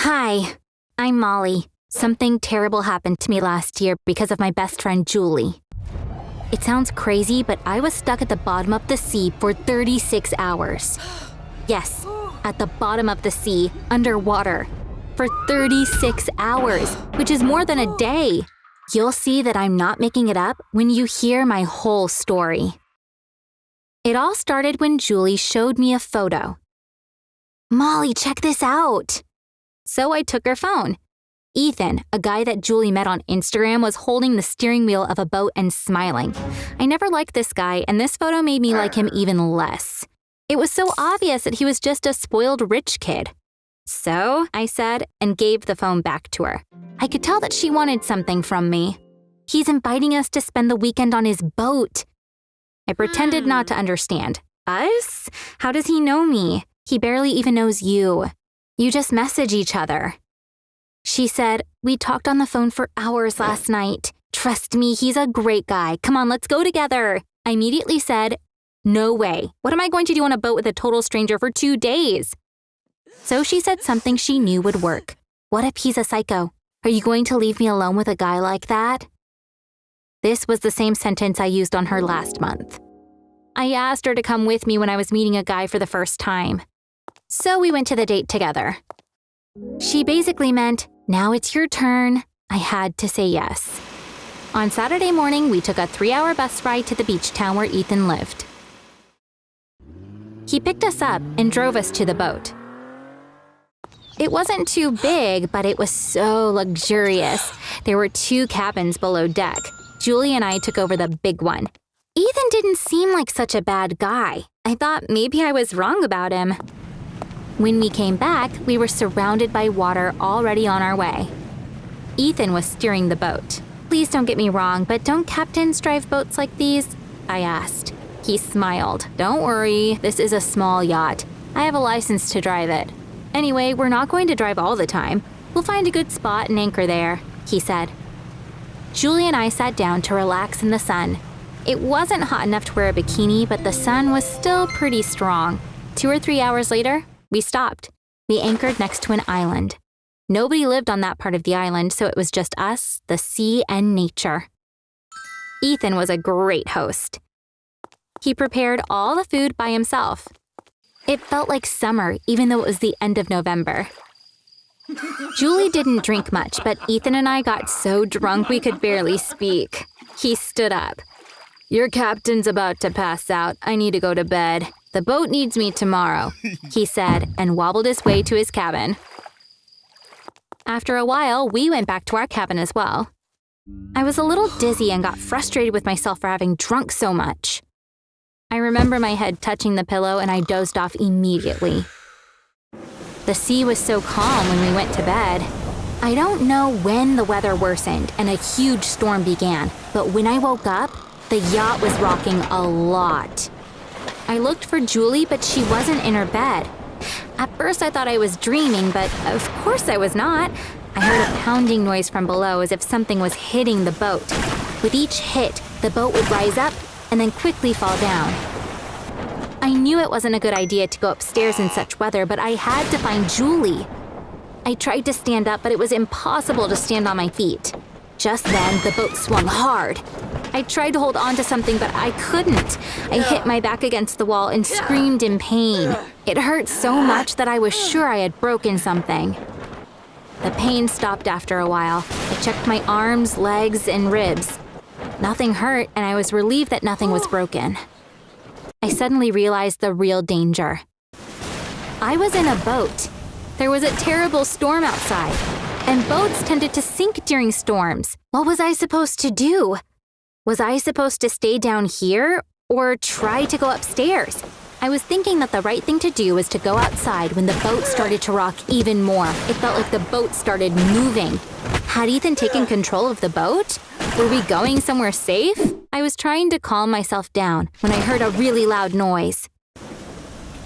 Hi, I'm Molly. Something terrible happened to me last year because of my best friend Julie. It sounds crazy, but I was stuck at the bottom of the sea for 36 hours. Yes, at the bottom of the sea, underwater, for 36 hours, which is more than a day. You'll see that I'm not making it up when you hear my whole story. It all started when Julie showed me a photo. Molly, check this out. So I took her phone. Ethan, a guy that Julie met on Instagram, was holding the steering wheel of a boat and smiling. I never liked this guy, and this photo made me like him even less. It was so obvious that he was just a spoiled rich kid. So, I said, and gave the phone back to her. I could tell that she wanted something from me. He's inviting us to spend the weekend on his boat. I pretended not to understand. Us? How does he know me? He barely even knows you. You just message each other. She said, we talked on the phone for hours last night. Trust me, he's a great guy. Come on, let's go together. I immediately said, no way. What am I going to do on a boat with a total stranger for 2 days? So she said something she knew would work. What if he's a psycho? Are you going to leave me alone with a guy like that? This was the same sentence I used on her last month. I asked her to come with me when I was meeting a guy for the first time. So we went to the date together. She basically meant, now it's your turn. I had to say yes. On Saturday morning, we took a 3-hour bus ride to the beach town where Ethan lived. He picked us up and drove us to the boat. It wasn't too big, but it was so luxurious. There were 2 cabins below deck. Julie and I took over the big one. Ethan didn't seem like such a bad guy. I thought maybe I was wrong about him. When we came back, we were surrounded by water already on our way. Ethan was steering the boat. Please don't get me wrong, but don't captains drive boats like these? I asked. He smiled. Don't worry, this is a small yacht. I have a license to drive it. Anyway, we're not going to drive all the time. We'll find a good spot and anchor there, he said. Julie and I sat down to relax in the sun. It wasn't hot enough to wear a bikini, but the sun was still pretty strong. 2 or 3 hours later, we stopped. We anchored next to an island. Nobody lived on that part of the island, so it was just us, the sea, and nature. Ethan was a great host. He prepared all the food by himself. It felt like summer, even though it was the end of November. Julie didn't drink much, but Ethan and I got so drunk we could barely speak. He stood up. Your captain's about to pass out. I need to go to bed. The boat needs me tomorrow, he said, and wobbled his way to his cabin. After a while, we went back to our cabin as well. I was a little dizzy and got frustrated with myself for having drunk so much. I remember my head touching the pillow and I dozed off immediately. The sea was so calm when we went to bed. I don't know when the weather worsened and a huge storm began, but when I woke up, the yacht was rocking a lot. I looked for Julie, but she wasn't in her bed. At first, I thought I was dreaming, but of course I was not. I heard a pounding noise from below as if something was hitting the boat. With each hit, the boat would rise up and then quickly fall down. I knew it wasn't a good idea to go upstairs in such weather, but I had to find Julie. I tried to stand up, but it was impossible to stand on my feet. Just then, the boat swung hard. I tried to hold on to something, but I couldn't. I hit my back against the wall and screamed in pain. It hurt so much that I was sure I had broken something. The pain stopped after a while. I checked my arms, legs, and ribs. Nothing hurt, and I was relieved that nothing was broken. I suddenly realized the real danger. I was in a boat. There was a terrible storm outside, and boats tended to sink during storms. What was I supposed to do? Was I supposed to stay down here or try to go upstairs? I was thinking that the right thing to do was to go outside when the boat started to rock even more. It felt like the boat started moving. Had Ethan taken control of the boat? Were we going somewhere safe? I was trying to calm myself down when I heard a really loud noise.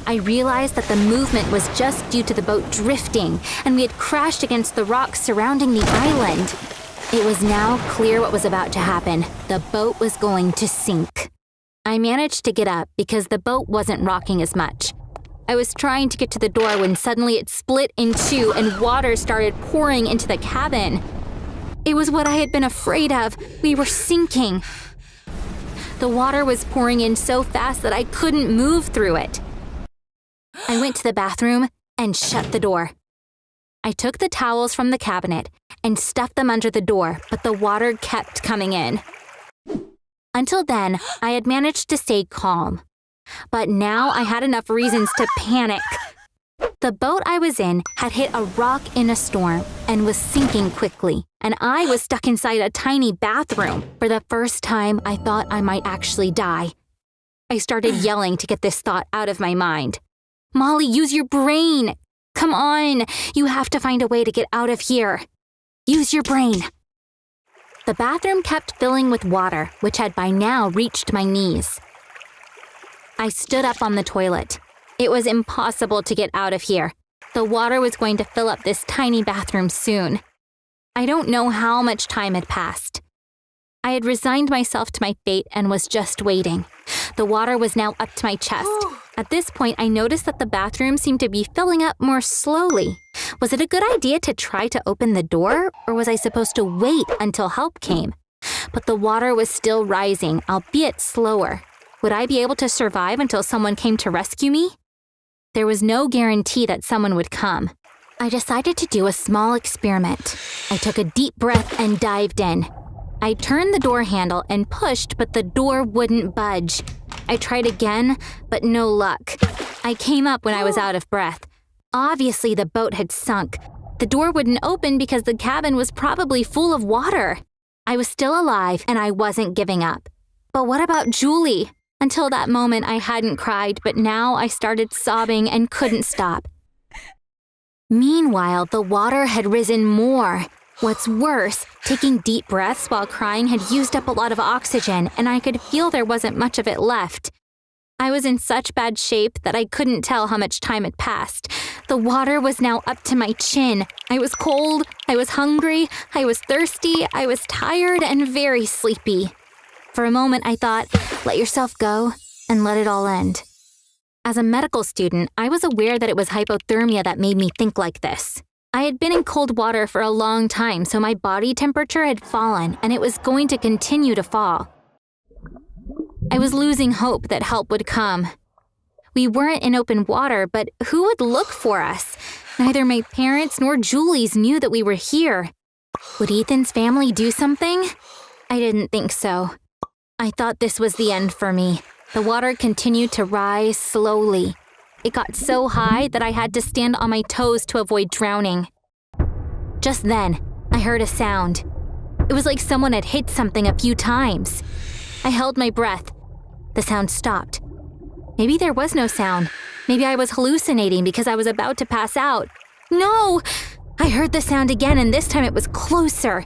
I realized that the movement was just due to the boat drifting, and we had crashed against the rocks surrounding the island. It was now clear what was about to happen. The boat was going to sink. I managed to get up because the boat wasn't rocking as much. I was trying to get to the door when suddenly it split in two and water started pouring into the cabin. It was what I had been afraid of. We were sinking. The water was pouring in so fast that I couldn't move through it. I went to the bathroom and shut the door. I took the towels from the cabinet and stuffed them under the door, but the water kept coming in. Until then, I had managed to stay calm. But now I had enough reasons to panic. The boat I was in had hit a rock in a storm and was sinking quickly, and I was stuck inside a tiny bathroom. For the first time, I thought I might actually die. I started yelling to get this thought out of my mind. Molly, use your brain! Come on! You have to find a way to get out of here. Use your brain. The bathroom kept filling with water, which had by now reached my knees. I stood up on the toilet. It was impossible to get out of here. The water was going to fill up this tiny bathroom soon. I don't know how much time had passed. I had resigned myself to my fate and was just waiting. The water was now up to my chest. At this point, I noticed that the bathroom seemed to be filling up more slowly. Was it a good idea to try to open the door, or was I supposed to wait until help came? But the water was still rising, albeit slower. Would I be able to survive until someone came to rescue me? There was no guarantee that someone would come. I decided to do a small experiment. I took a deep breath and dived in. I turned the door handle and pushed, but the door wouldn't budge. I tried again, but no luck. I came up when I was out of breath. Obviously, the boat had sunk. The door wouldn't open because the cabin was probably full of water. I was still alive, and I wasn't giving up. But what about Julie? Until that moment, I hadn't cried, but now I started sobbing and couldn't stop. Meanwhile, the water had risen more. What's worse, taking deep breaths while crying had used up a lot of oxygen, and I could feel there wasn't much of it left. I was in such bad shape that I couldn't tell how much time had passed. The water was now up to my chin. I was cold, I was hungry, I was thirsty, I was tired and very sleepy. For a moment, I thought, let yourself go and let it all end. As a medical student, I was aware that it was hypothermia that made me think like this. I had been in cold water for a long time, so my body temperature had fallen, and it was going to continue to fall. I was losing hope that help would come. We weren't in open water, but who would look for us? Neither my parents nor Julie's knew that we were here. Would Ethan's family do something? I didn't think so. I thought this was the end for me. The water continued to rise slowly. It got so high that I had to stand on my toes to avoid drowning. Just then, I heard a sound. It was like someone had hit something a few times. I held my breath. The sound stopped. Maybe there was no sound. Maybe I was hallucinating because I was about to pass out. No! I heard the sound again, and this time it was closer.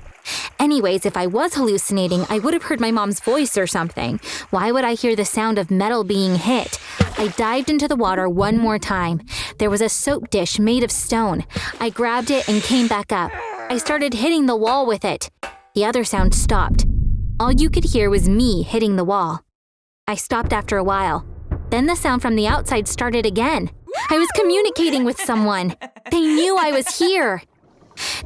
Anyways, if I was hallucinating, I would have heard my mom's voice or something. Why would I hear the sound of metal being hit? I dived into the water one more time. There was a soap dish made of stone. I grabbed it and came back up. I started hitting the wall with it. The other sound stopped. All you could hear was me hitting the wall. I stopped after a while. Then the sound from the outside started again. I was communicating with someone. They knew I was here.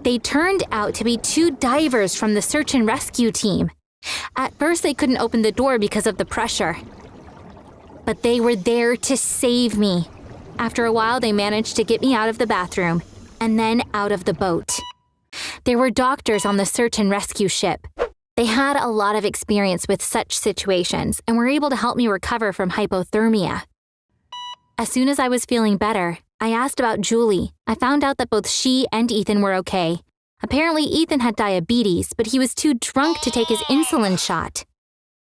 They turned out to be 2 divers from the search and rescue team. At first, they couldn't open the door because of the pressure. But they were there to save me. After a while, they managed to get me out of the bathroom and then out of the boat. There were doctors on the search and rescue ship. They had a lot of experience with such situations and were able to help me recover from hypothermia. As soon as I was feeling better, I asked about Julie. I found out that both she and Ethan were okay. Apparently, Ethan had diabetes, but he was too drunk to take his insulin shot.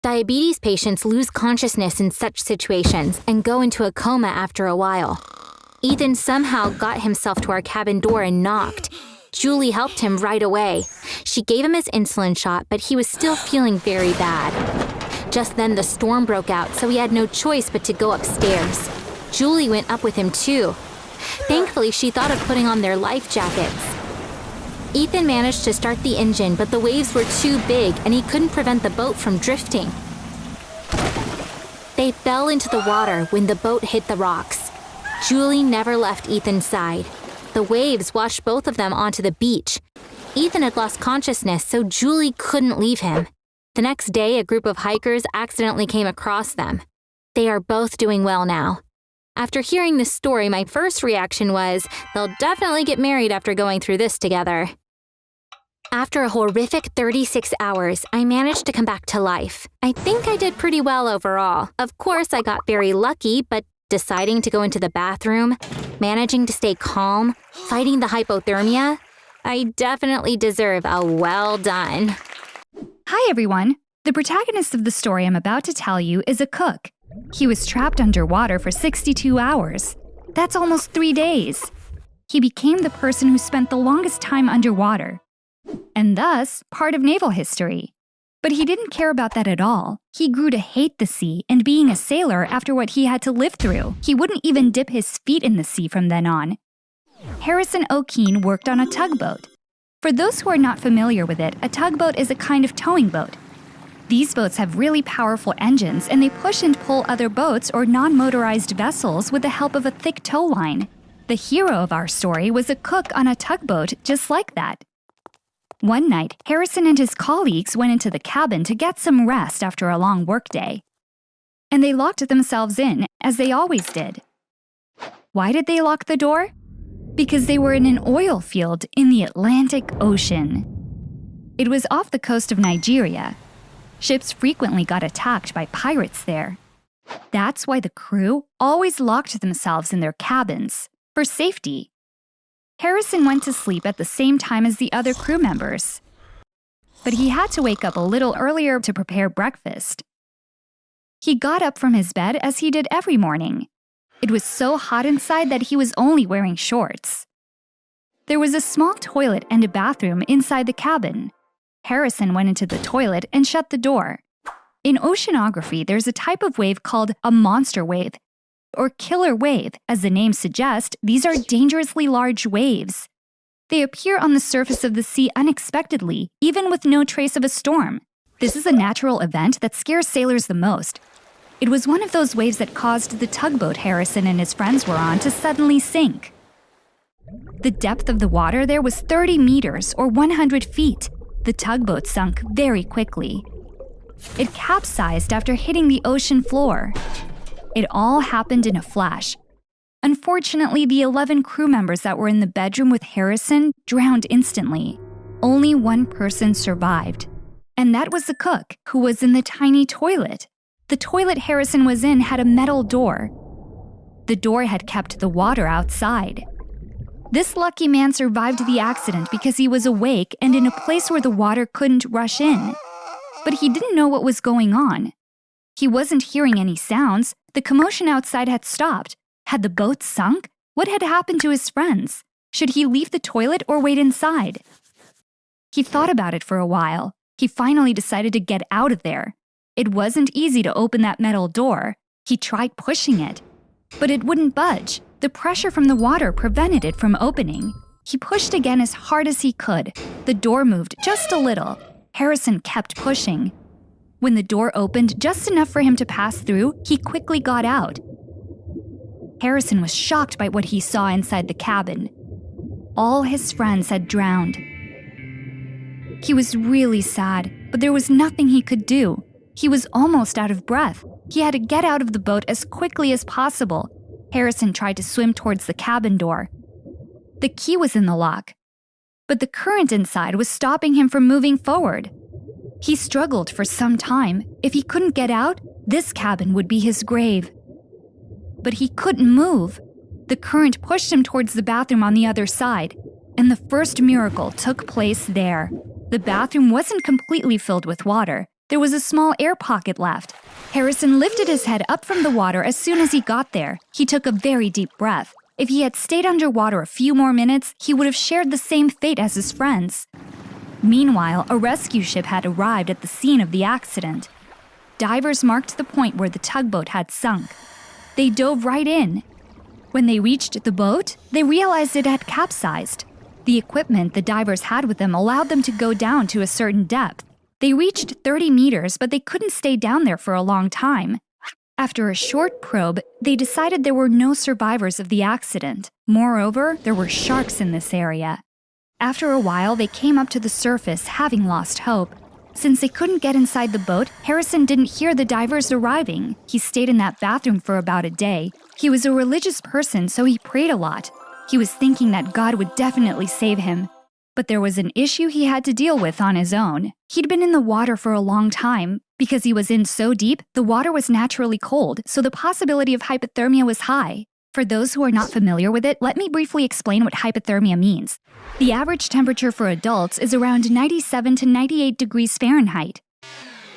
Diabetes patients lose consciousness in such situations and go into a coma after a while. Ethan somehow got himself to our cabin door and knocked. Julie helped him right away. She gave him his insulin shot, but he was still feeling very bad. Just then, the storm broke out, so he had no choice but to go upstairs. Julie went up with him too. Thankfully, she thought of putting on their life jackets. Ethan managed to start the engine, but the waves were too big and he couldn't prevent the boat from drifting. They fell into the water when the boat hit the rocks. Julie never left Ethan's side. The waves washed both of them onto the beach. Ethan had lost consciousness, so Julie couldn't leave him. The next day, a group of hikers accidentally came across them. They are both doing well now. After hearing this story, my first reaction was, they'll definitely get married after going through this together. After a horrific 36 hours, I managed to come back to life. I think I did pretty well overall. Of course, I got very lucky, but deciding to go into the bathroom, managing to stay calm, fighting the hypothermia, I definitely deserve a well done. Hi, everyone. The protagonist of the story I'm about to tell you is a cook. He was trapped underwater for 62 hours. That's almost 3 days. He became the person who spent the longest time underwater, and thus part of naval history. But he didn't care about that at all. He grew to hate the sea and being a sailor after what he had to live through. He wouldn't even dip his feet in the sea from then on. Harrison O'Keene worked on a tugboat. For those who are not familiar with it, a tugboat is a kind of towing boat. These boats have really powerful engines, and they push and pull other boats or non-motorized vessels with the help of a thick tow line. The hero of our story was a cook on a tugboat just like that. One night, Harrison and his colleagues went into the cabin to get some rest after a long workday. And they locked themselves in, as they always did. Why did they lock the door? Because they were in an oil field in the Atlantic Ocean. It was off the coast of Nigeria. Ships frequently got attacked by pirates there. That's why the crew always locked themselves in their cabins, for safety. Harrison went to sleep at the same time as the other crew members. But he had to wake up a little earlier to prepare breakfast. He got up from his bed as he did every morning. It was so hot inside that he was only wearing shorts. There was a small toilet and a bathroom inside the cabin. Harrison went into the toilet and shut the door. In oceanography, there's a type of wave called a monster wave, or killer wave. As the name suggests, these are dangerously large waves. They appear on the surface of the sea unexpectedly, even with no trace of a storm. This is a natural event that scares sailors the most. It was one of those waves that caused the tugboat Harrison and his friends were on to suddenly sink. The depth of the water there was 30 meters, or 100 feet. The tugboat sunk very quickly. It capsized after hitting the ocean floor. It all happened in a flash. Unfortunately, the 11 crew members that were in the bedroom with Harrison drowned instantly. Only one person survived, and that was the cook, who was in the tiny toilet. The toilet Harrison was in had a metal door. The door had kept the water outside. This lucky man survived the accident because he was awake and in a place where the water couldn't rush in. But he didn't know what was going on. He wasn't hearing any sounds. The commotion outside had stopped. Had the boat sunk? What had happened to his friends? Should he leave the toilet or wait inside? He thought about it for a while. He finally decided to get out of there. It wasn't easy to open that metal door. He tried pushing it, but it wouldn't budge. The pressure from the water prevented it from opening. He pushed again as hard as he could. The door moved just a little. Harrison kept pushing. When the door opened just enough for him to pass through, he quickly got out. Harrison was shocked by what he saw inside the cabin. All his friends had drowned. He was really sad, but there was nothing he could do. He was almost out of breath. He had to get out of the boat as quickly as possible. Harrison tried to swim towards the cabin door. The key was in the lock, but the current inside was stopping him from moving forward. He struggled for some time. If he couldn't get out, this cabin would be his grave. But he couldn't move. The current pushed him towards the bathroom on the other side, and the first miracle took place there. The bathroom wasn't completely filled with water. There was a small air pocket left. Harrison lifted his head up from the water as soon as he got there. He took a very deep breath. If he had stayed underwater a few more minutes, he would have shared the same fate as his friends. Meanwhile, a rescue ship had arrived at the scene of the accident. Divers marked the point where the tugboat had sunk. They dove right in. When they reached the boat, they realized it had capsized. The equipment the divers had with them allowed them to go down to a certain depth. They reached 30 meters, but they couldn't stay down there for a long time. After a short probe, they decided there were no survivors of the accident. Moreover, there were sharks in this area. After a while, they came up to the surface, having lost hope. Since they couldn't get inside the boat, Harrison didn't hear the divers arriving. He stayed in that bathroom for about a day. He was a religious person, so he prayed a lot. He was thinking that God would definitely save him. But there was an issue he had to deal with on his own. He'd been in the water for a long time. Because he was in so deep, the water was naturally cold, so the possibility of hypothermia was high. For those who are not familiar with it, let me briefly explain what hypothermia means. The average temperature for adults is around 97 to 98 degrees Fahrenheit.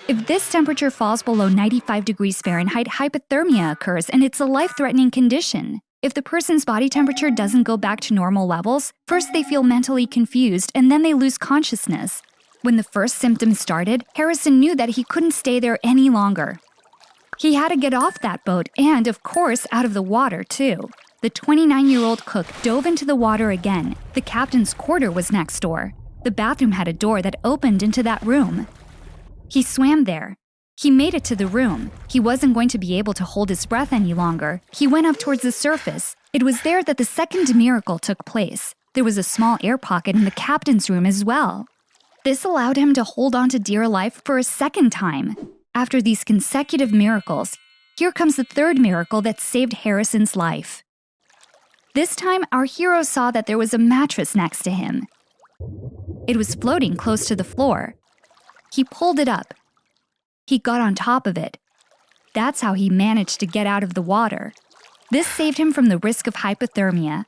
If this temperature falls below 95 degrees Fahrenheit, hypothermia occurs, and it's a life-threatening condition. If the person's body temperature doesn't go back to normal levels, first they feel mentally confused, and then they lose consciousness. When the first symptoms started, Harrison knew that he couldn't stay there any longer. He had to get off that boat and, of course, out of the water, too. The 29-year-old cook dove into the water again. The captain's quarter was next door. The bathroom had a door that opened into that room. He swam there. He made it to the room. He wasn't going to be able to hold his breath any longer. He went up towards the surface. It was there that the second miracle took place. There was a small air pocket in the captain's room as well. This allowed him to hold on to dear life for a second time. After these consecutive miracles, here comes the third miracle that saved Harrison's life. This time, our hero saw that there was a mattress next to him. It was floating close to the floor. He pulled it up. He got on top of it. That's how he managed to get out of the water. This saved him from the risk of hypothermia.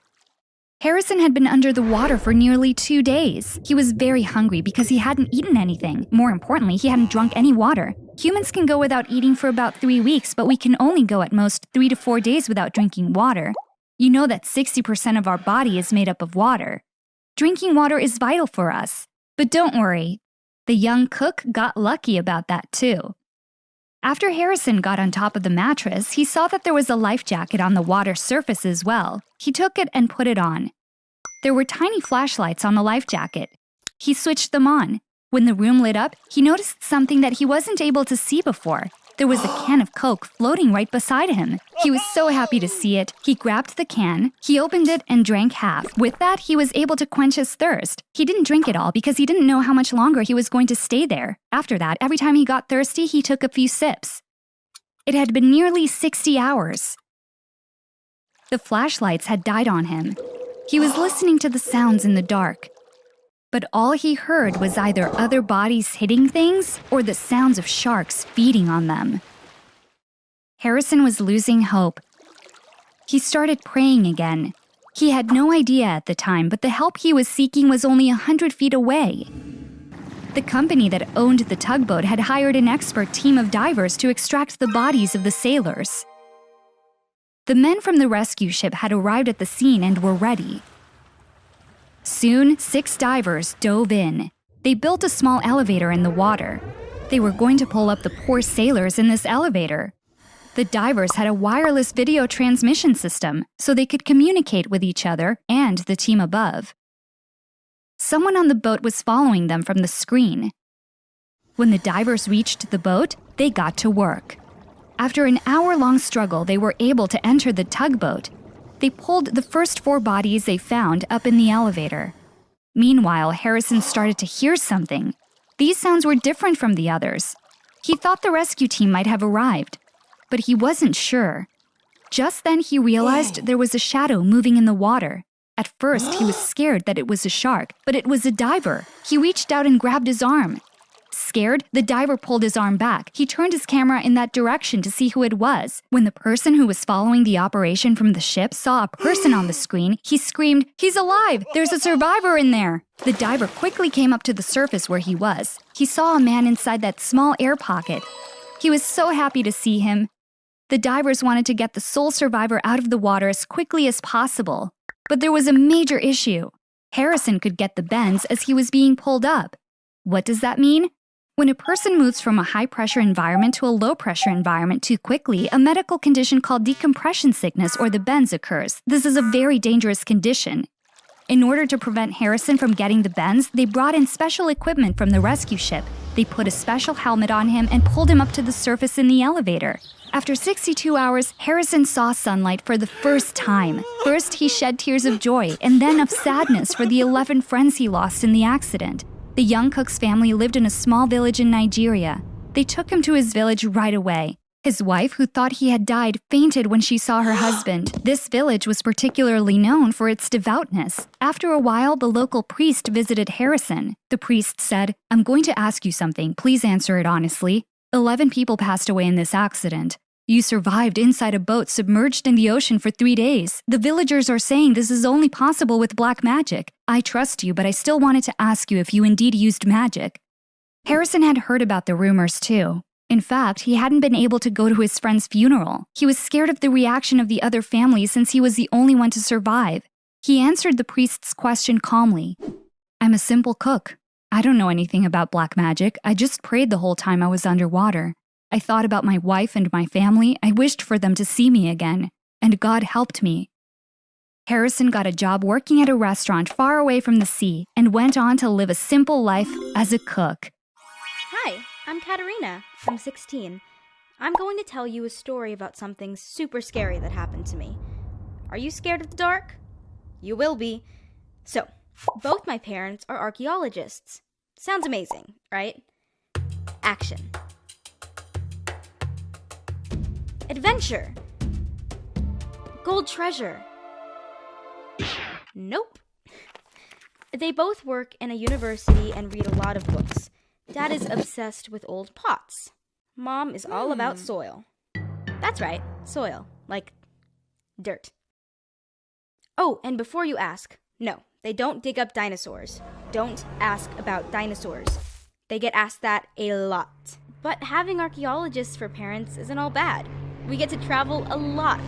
Harrison had been under the water for nearly 2 days. He was very hungry because he hadn't eaten anything. More importantly, he hadn't drunk any water. Humans can go without eating for about 3 weeks, but we can only go at most 3 to 4 days without drinking water. You know that 60% of our body is made up of water. Drinking water is vital for us. But don't worry, the young cook got lucky about that too. After Harrison got on top of the mattress, he saw that there was a life jacket on the water surface as well. He took it and put it on. There were tiny flashlights on the life jacket. He switched them on. When the room lit up, he noticed something that he wasn't able to see before. There was a can of Coke floating right beside him. He was so happy to see it. He grabbed the can, he opened it and drank half. With that, he was able to quench his thirst. He didn't drink it all because he didn't know how much longer he was going to stay there. After that, every time he got thirsty, he took a few sips. It had been nearly 60 hours. The flashlights had died on him. He was listening to the sounds in the dark. But all he heard was either other bodies hitting things or the sounds of sharks feeding on them. Harrison was losing hope. He started praying again. He had no idea at the time, but the help he was seeking was only 100 feet away. The company that owned the tugboat had hired an expert team of divers to extract the bodies of the sailors. The men from the rescue ship had arrived at the scene and were ready. Soon, 6 divers dove in. They built a small elevator in the water. They were going to pull up the poor sailors in this elevator. The divers had a wireless video transmission system, so they could communicate with each other and the team above. Someone on the boat was following them from the screen. When the divers reached the boat, they got to work. After an hour-long struggle, they were able to enter the tugboat. They pulled the first 4 bodies they found up in the elevator. Meanwhile, Harrison started to hear something. These sounds were different from the others. He thought the rescue team might have arrived, but he wasn't sure. Just then he realized there was a shadow moving in the water. At first, he was scared that it was a shark, but it was a diver. He reached out and grabbed his arm. Scared, the diver pulled his arm back. He turned his camera in that direction to see who it was. When the person who was following the operation from the ship saw a person on the screen, he screamed, "He's alive! There's a survivor in there!" The diver quickly came up to the surface where he was. He saw a man inside that small air pocket. He was so happy to see him. The divers wanted to get the sole survivor out of the water as quickly as possible. But there was a major issue. Harrison could get the bends as he was being pulled up. What does that mean? When a person moves from a high-pressure environment to a low-pressure environment too quickly, a medical condition called decompression sickness or the bends occurs. This is a very dangerous condition. In order to prevent Harrison from getting the bends, they brought in special equipment from the rescue ship. They put a special helmet on him and pulled him up to the surface in the elevator. After 62 hours, Harrison saw sunlight for the first time. First, he shed tears of joy and then of sadness for the 11 friends he lost in the accident. The young cook's family lived in a small village in Nigeria. They took him to his village right away. His wife, who thought he had died, fainted when she saw her husband. This village was particularly known for its devoutness. After a while, the local priest visited Harrison. The priest said, "I'm going to ask you something. Please answer it honestly. 11 people passed away in this accident. You survived inside a boat submerged in the ocean for 3 days. The villagers are saying this is only possible with black magic. I trust you, but I still wanted to ask you if you indeed used magic." Harrison had heard about the rumors too. In fact, he hadn't been able to go to his friend's funeral. He was scared of the reaction of the other families since he was the only one to survive. He answered the priest's question calmly. "I'm a simple cook. I don't know anything about black magic. I just prayed the whole time I was underwater. I thought about my wife and my family. I wished for them to see me again. And God helped me." Harrison got a job working at a restaurant far away from the sea and went on to live a simple life as a cook. Hi, I'm Katerina. I'm 16. I'm going to tell you a story about something super scary that happened to me. Are you scared of the dark? You will be. So, both my parents are archaeologists. Sounds amazing, right? Action. Adventure. Gold treasure. Nope. They both work in a university and read a lot of books. Dad is obsessed with old pots. Mom is all about soil. That's right, soil, like dirt. Oh, and before you ask, no, they don't dig up dinosaurs. Don't ask about dinosaurs. They get asked that a lot. But having archaeologists for parents isn't all bad. We get to travel a lot.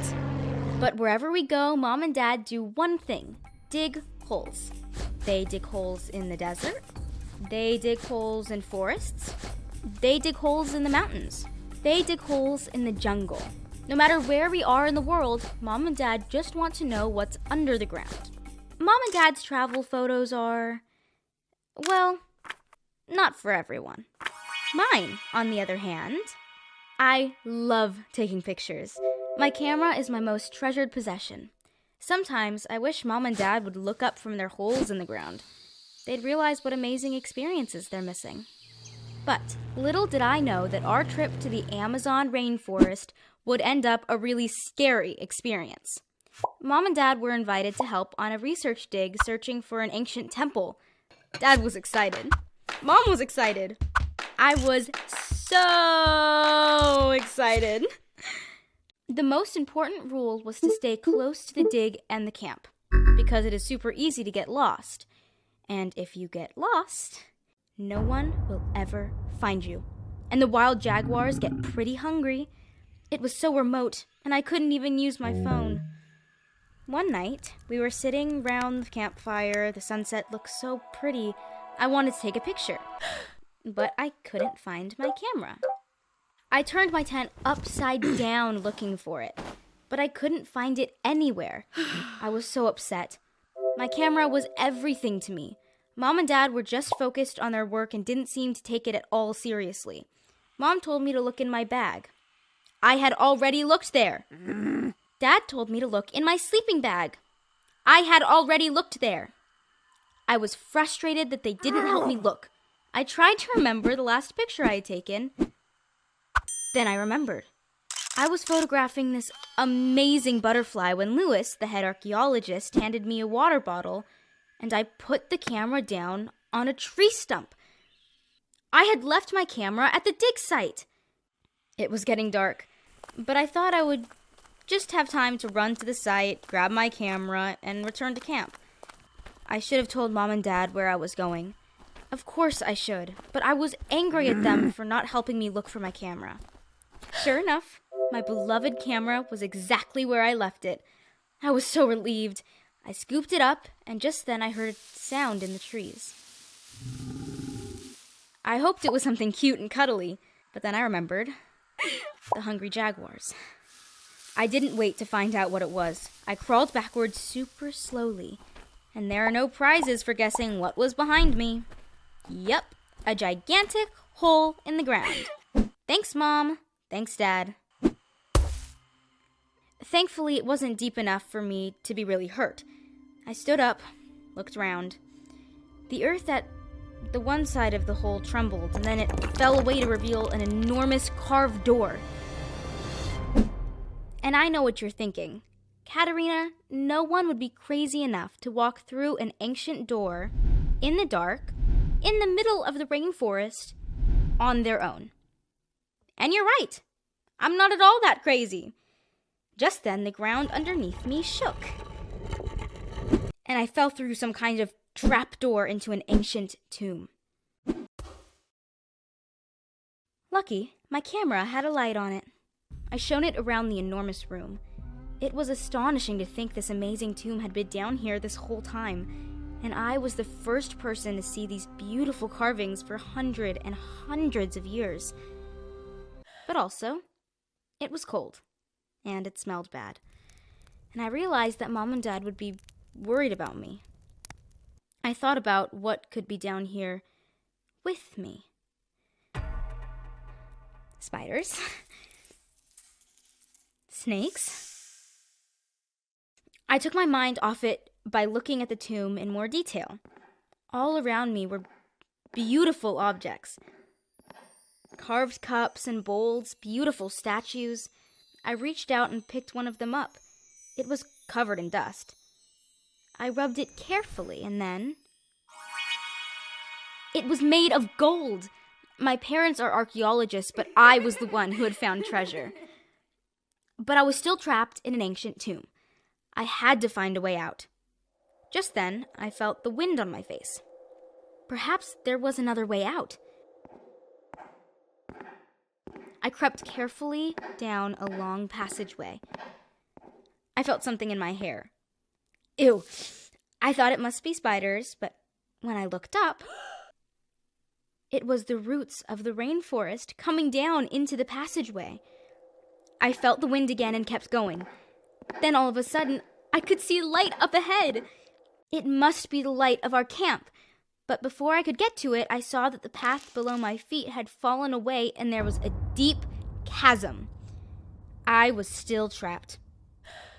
But wherever we go, Mom and Dad do one thing: dig holes. They dig holes in the desert. They dig holes in forests. They dig holes in the mountains. They dig holes in the jungle. No matter where we are in the world, Mom and Dad just want to know what's under the ground. Mom and Dad's travel photos are, well, not for everyone. Mine, on the other hand, I love taking pictures. My camera is my most treasured possession. Sometimes I wish Mom and Dad would look up from their holes in the ground. They'd realize what amazing experiences they're missing. But little did I know that our trip to the Amazon rainforest would end up a really scary experience. Mom and Dad were invited to help on a research dig searching for an ancient temple. Dad was excited. Mom was excited. I was so excited. The most important rule was to stay close to the dig and the camp, because it is super easy to get lost. And if you get lost, no one will ever find you. And the wild jaguars get pretty hungry. It was so remote, and I couldn't even use my phone. One night, we were sitting round the campfire. The sunset looked so pretty. I wanted to take a picture, but I couldn't find my camera. I turned my tent upside down looking for it, but I couldn't find it anywhere. I was so upset. My camera was everything to me. Mom and Dad were just focused on their work and didn't seem to take it at all seriously. Mom told me to look in my bag. I had already looked there. Dad told me to look in my sleeping bag. I had already looked there. I was frustrated that they didn't help me look. I tried to remember the last picture I had taken. Then I remembered. I was photographing this amazing butterfly when Lewis, the head archaeologist, handed me a water bottle, and I put the camera down on a tree stump. I had left my camera at the dig site. It was getting dark, but I thought I would just have time to run to the site, grab my camera, and return to camp. I should have told Mom and Dad where I was going. Of course I should, but I was angry at them for not helping me look for my camera. Sure enough, my beloved camera was exactly where I left it. I was so relieved. I scooped it up, and just then I heard a sound in the trees. I hoped it was something cute and cuddly, but then I remembered. The hungry jaguars. I didn't wait to find out what it was. I crawled backwards super slowly, and there are no prizes for guessing what was behind me. Yep, a gigantic hole in the ground. Thanks, Mom. Thanks, Dad. Thankfully, it wasn't deep enough for me to be really hurt. I stood up, looked around. The earth at the one side of the hole trembled, and then it fell away to reveal an enormous carved door. And I know what you're thinking. Katerina, no one would be crazy enough to walk through an ancient door, in the dark, in the middle of the rainforest, on their own. And you're right. I'm not at all that crazy. Just then, the ground underneath me shook, and I fell through some kind of trapdoor into an ancient tomb. Lucky, my camera had a light on it. I shone it around the enormous room. It was astonishing to think this amazing tomb had been down here this whole time, and I was the first person to see these beautiful carvings for hundreds and hundreds of years. But also, it was cold, and it smelled bad. And I realized that Mom and Dad would be worried about me. I thought about what could be down here with me. Spiders. Snakes. I took my mind off it by looking at the tomb in more detail. All around me were beautiful objects. Carved cups and bowls, beautiful statues. I reached out and picked one of them up. It was covered in dust. I rubbed it carefully, and then... it was made of gold! My parents are archaeologists, but I was the one who had found treasure. But I was still trapped in an ancient tomb. I had to find a way out. Just then, I felt the wind on my face. Perhaps there was another way out. I crept carefully down a long passageway. I felt something in my hair. Ew! I thought it must be spiders, but when I looked up, it was the roots of the rainforest coming down into the passageway. I felt the wind again and kept going. Then all of a sudden, I could see light up ahead. It must be the light of our camp. But before I could get to it, I saw that the path below my feet had fallen away and there was a deep chasm. I was still trapped.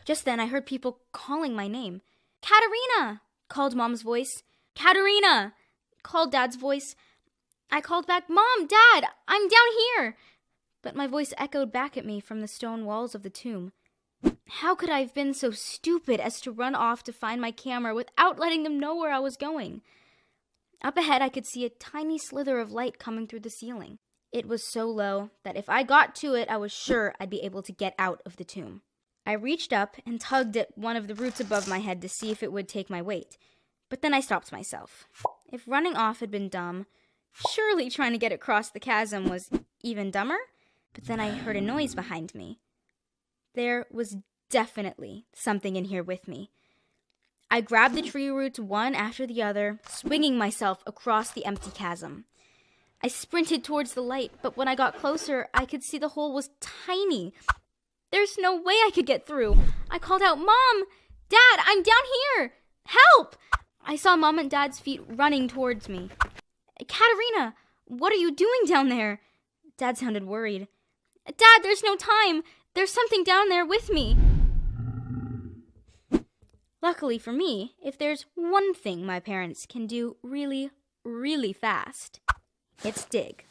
Just then, I heard people calling my name. "Katerina!" called Mom's voice. "Katerina!" called Dad's voice. I called back, "Mom, Dad, I'm down here!" But my voice echoed back at me from the stone walls of the tomb. How could I have been so stupid as to run off to find my camera without letting them know where I was going? Up ahead, I could see a tiny slither of light coming through the ceiling. It was so low that if I got to it, I was sure I'd be able to get out of the tomb. I reached up and tugged at one of the roots above my head to see if it would take my weight. But then I stopped myself. If running off had been dumb, surely trying to get across the chasm was even dumber. But then I heard a noise behind me. There was definitely something in here with me. I grabbed the tree roots one after the other, swinging myself across the empty chasm. I sprinted towards the light, but when I got closer, I could see the hole was tiny. There's no way I could get through. I called out, "Mom! Dad, I'm down here! Help!" I saw Mom and Dad's feet running towards me. "Katerina, what are you doing down there?" Dad sounded worried. "Dad, there's no time. There's something down there with me." Luckily for me, if there's one thing my parents can do really, really fast, it's dig.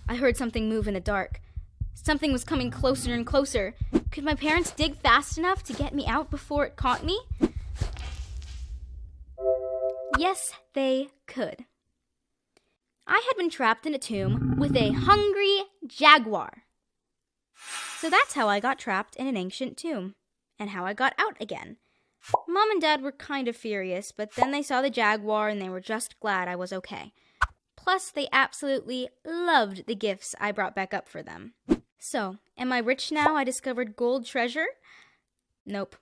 I heard something move in the dark. Something was coming closer and closer. Could my parents dig fast enough to get me out before it caught me? Yes, they could. I had been trapped in a tomb with a hungry jaguar. So that's how I got trapped in an ancient tomb, and how I got out again. Mom and Dad were kind of furious, but then they saw the jaguar and they were just glad I was okay. Plus, they absolutely loved the gifts I brought back up for them. So, am I rich now I discovered gold treasure? Nope.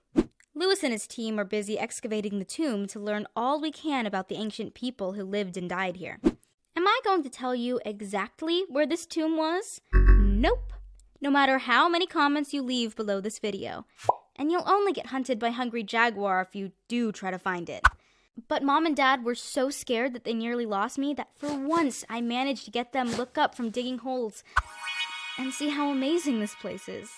Lewis and his team are busy excavating the tomb to learn all we can about the ancient people who lived and died here. Am I going to tell you exactly where this tomb was? Nope. No matter how many comments you leave below this video. And you'll only get hunted by Hungry Jaguar if you do try to find it. But Mom and Dad were so scared that they nearly lost me that for once I managed to get them look up from digging holes and see how amazing this place is.